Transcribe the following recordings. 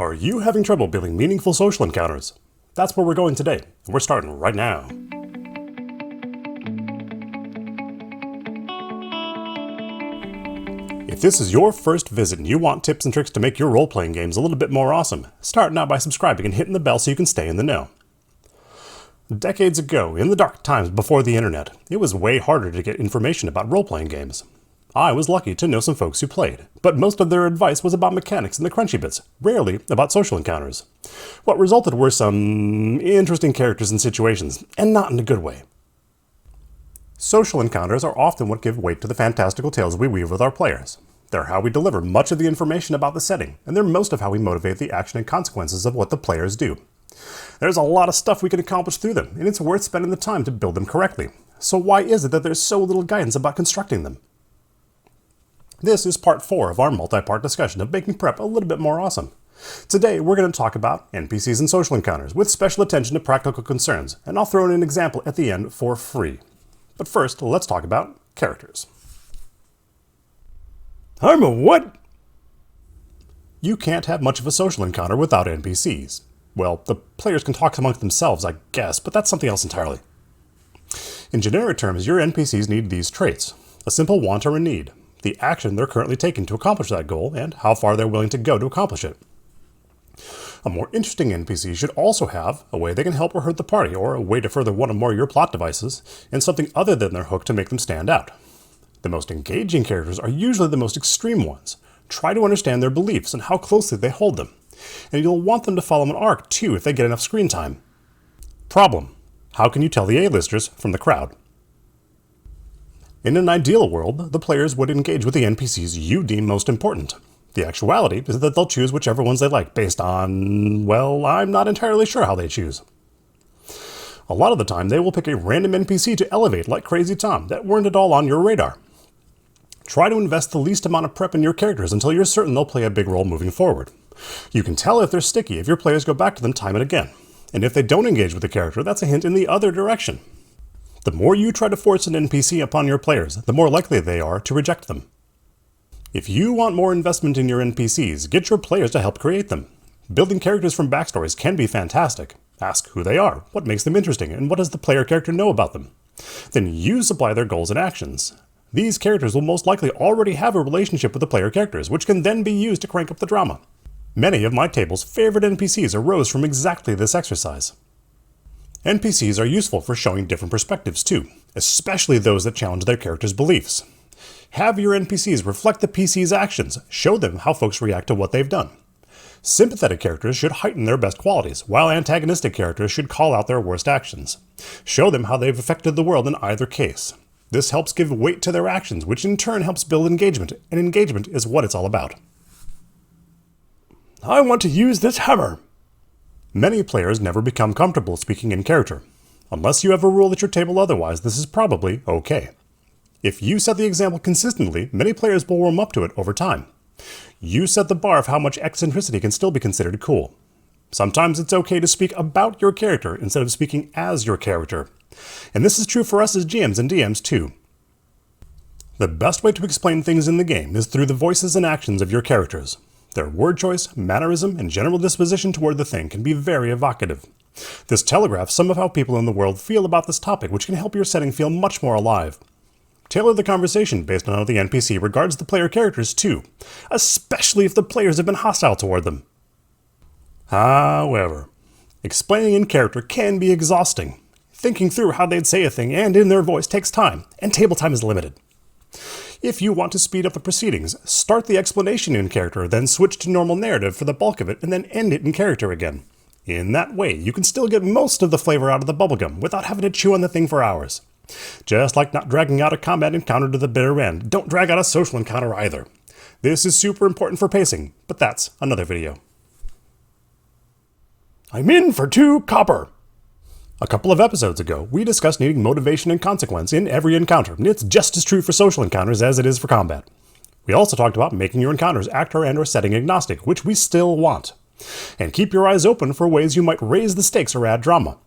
Are you having trouble building meaningful social encounters? That's where we're going today, and we're starting right now. If this is your first visit and you want tips and tricks to make your role-playing games a little bit more awesome, start now by subscribing and hitting the bell so you can stay in the know. Decades ago, in the dark times before the internet, it was way harder to get information about role-playing games. I was lucky to know some folks who played, but most of their advice was about mechanics and the crunchy bits, rarely about social encounters. What resulted were some interesting characters and situations, and not in a good way. Social encounters are often what give weight to the fantastical tales we weave with our players. They're how we deliver much of the information about the setting, and they're most of how we motivate the action and consequences of what the players do. There's a lot of stuff we can accomplish through them, and it's worth spending the time to build them correctly. So why is it that there's so little guidance about constructing them? This is part 4 of our multi-part discussion of making prep a little bit more awesome. Today, we're going to talk about NPCs and social encounters, with special attention to practical concerns, and I'll throw in an example at the end for free. But first, let's talk about characters. I'm a what? You can't have much of a social encounter without NPCs. Well, the players can talk amongst themselves, I guess, but that's something else entirely. In generic terms, your NPCs need these traits: a simple want or a need, the action they're currently taking to accomplish that goal, and how far they're willing to go to accomplish it. A more interesting NPC should also have a way they can help or hurt the party, or a way to further one or more of your plot devices, and something other than their hook to make them stand out. The most engaging characters are usually the most extreme ones. Try to understand their beliefs and how closely they hold them. And you'll want them to follow an arc too if they get enough screen time. Problem: how can you tell the A-listers from the crowd? In an ideal world, the players would engage with the NPCs you deem most important. The actuality is that they'll choose whichever ones they like based on, well, I'm not entirely sure how they choose. A lot of the time, they will pick a random NPC to elevate like Crazy Tom that weren't at all on your radar. Try to invest the least amount of prep in your characters until you're certain they'll play a big role moving forward. You can tell if they're sticky if your players go back to them time and again. And if they don't engage with the character, that's a hint in the other direction. The more you try to force an NPC upon your players, the more likely they are to reject them. If you want more investment in your NPCs, get your players to help create them. Building characters from backstories can be fantastic. Ask who they are, what makes them interesting, and what does the player character know about them. Then you supply their goals and actions. These characters will most likely already have a relationship with the player characters, which can then be used to crank up the drama. Many of my table's favorite NPCs arose from exactly this exercise. NPCs are useful for showing different perspectives too, especially those that challenge their characters' beliefs. Have your NPCs reflect the PC's actions, show them how folks react to what they've done. Sympathetic characters should heighten their best qualities, while antagonistic characters should call out their worst actions. Show them how they've affected the world in either case. This helps give weight to their actions, which in turn helps build engagement, and engagement is what it's all about. I want to use this hammer. Many players never become comfortable speaking in character. Unless you have a rule at your table otherwise, this is probably okay. If you set the example consistently, many players will warm up to it over time. You set the bar of how much eccentricity can still be considered cool. Sometimes it's okay to speak about your character instead of speaking as your character. And this is true for us as GMs and DMs too. The best way to explain things in the game is through the voices and actions of your characters. Their word choice, mannerism, and general disposition toward the thing can be very evocative. This telegraphs some of how people in the world feel about this topic, which can help your setting feel much more alive. Tailor the conversation based on how the NPC regards the player characters too, especially if the players have been hostile toward them. However, explaining in character can be exhausting. Thinking through how they'd say a thing and in their voice takes time, and table time is limited. If you want to speed up the proceedings, start the explanation in character, then switch to normal narrative for the bulk of it, and then end it in character again. In that way, you can still get most of the flavor out of the bubblegum without having to chew on the thing for hours. Just like not dragging out a combat encounter to the bitter end, don't drag out a social encounter either. This is super important for pacing, but that's another video. I'm in for 2 copper. A couple of episodes ago, we discussed needing motivation and consequence in every encounter, and it's just as true for social encounters as it is for combat. We also talked about making your encounters actor and/or setting agnostic, which we still want. And keep your eyes open for ways you might raise the stakes or add drama.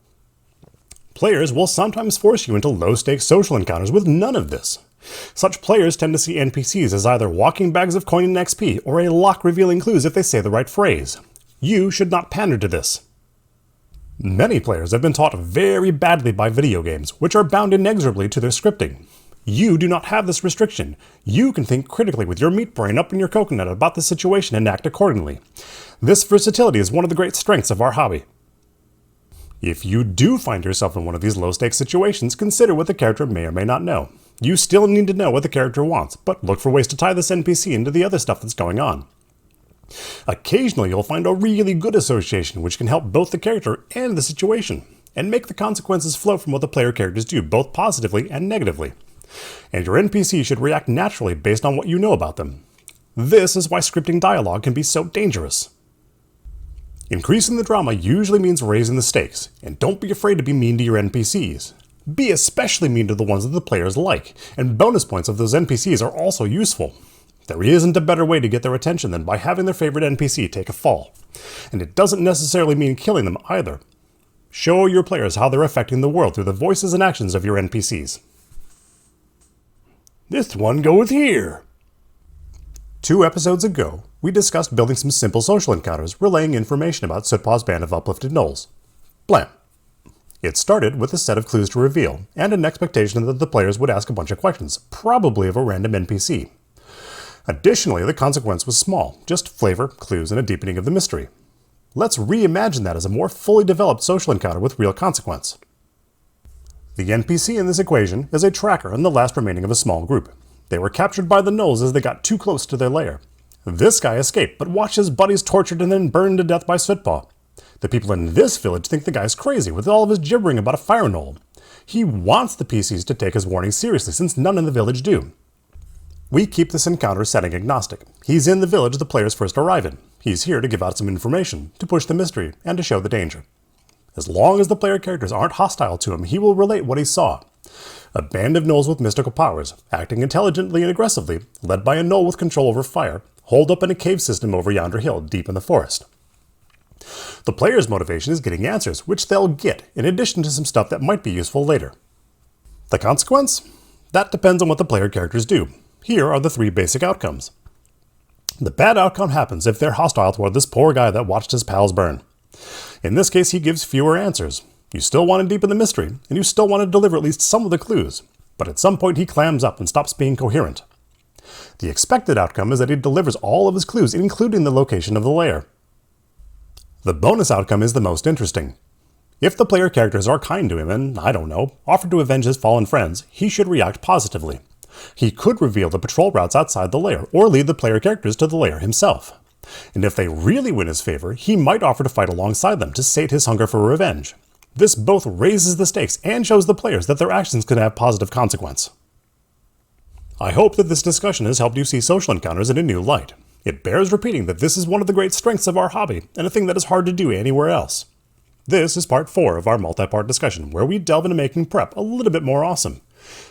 Players will sometimes force you into low-stakes social encounters with none of this. Such players tend to see NPCs as either walking bags of coin and XP or a lock revealing clues if they say the right phrase. You should not pander to this. Many players have been taught very badly by video games, which are bound inexorably to their scripting. You do not have this restriction. You can think critically with your meat brain up in your coconut about the situation and act accordingly. This versatility is one of the great strengths of our hobby. If you do find yourself in one of these low-stakes situations, consider what the character may or may not know. You still need to know what the character wants, but look for ways to tie this NPC into the other stuff that's going on. Occasionally, you'll find a really good association which can help both the character and the situation, and make the consequences flow from what the player characters do, both positively and negatively. And your NPC should react naturally based on what you know about them. This is why scripting dialogue can be so dangerous. Increasing the drama usually means raising the stakes, and don't be afraid to be mean to your NPCs. Be especially mean to the ones that the players like, and bonus points of those NPCs are also useful. There isn't a better way to get their attention than by having their favorite NPC take a fall. And it doesn't necessarily mean killing them either. Show your players how they're affecting the world through the voices and actions of your NPCs. This one goes here. 2 episodes ago, we discussed building some simple social encounters relaying information about Sootpaw's band of uplifted gnolls. Blam. It started with a set of clues to reveal, and an expectation that the players would ask a bunch of questions, probably of a random NPC. Additionally, the consequence was small, just flavor, clues, and a deepening of the mystery. Let's reimagine that as a more fully developed social encounter with real consequence. The NPC in this equation is a tracker and the last remaining of a small group. They were captured by the gnolls as they got too close to their lair. This guy escaped, but watched his buddies tortured and then burned to death by Sootpaw. The people in this village think the guy's crazy with all of his gibbering about a fire gnoll. He wants the PCs to take his warning seriously since none in the village do. We keep this encounter setting agnostic. He's in the village the players first arrive in. He's here to give out some information, to push the mystery, and to show the danger. As long as the player characters aren't hostile to him, he will relate what he saw. A band of gnolls with mystical powers, acting intelligently and aggressively, led by a gnoll with control over fire, holed up in a cave system over yonder hill deep in the forest. The player's motivation is getting answers, which they'll get, in addition to some stuff that might be useful later. The consequence? That depends on what the player characters do. Here are the 3 basic outcomes. The bad outcome happens if they're hostile toward this poor guy that watched his pals burn. In this case, he gives fewer answers. You still want to deepen the mystery, and you still want to deliver at least some of the clues, but at some point he clams up and stops being coherent. The expected outcome is that he delivers all of his clues, including the location of the lair. The bonus outcome is the most interesting. If the player characters are kind to him and, I don't know, offer to avenge his fallen friends, he should react positively. He could reveal the patrol routes outside the lair, or lead the player characters to the lair himself. And if they really win his favor, he might offer to fight alongside them to sate his hunger for revenge. This both raises the stakes and shows the players that their actions can have positive consequence. I hope that this discussion has helped you see social encounters in a new light. It bears repeating that this is one of the great strengths of our hobby, and a thing that is hard to do anywhere else. This is part 4 of our multi-part discussion, where we delve into making prep a little bit more awesome.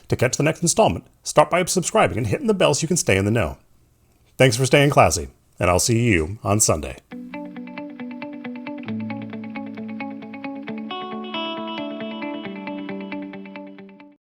To catch the next installment, start by subscribing and hitting the bell so you can stay in the know. Thanks for staying classy, and I'll see you on Sunday.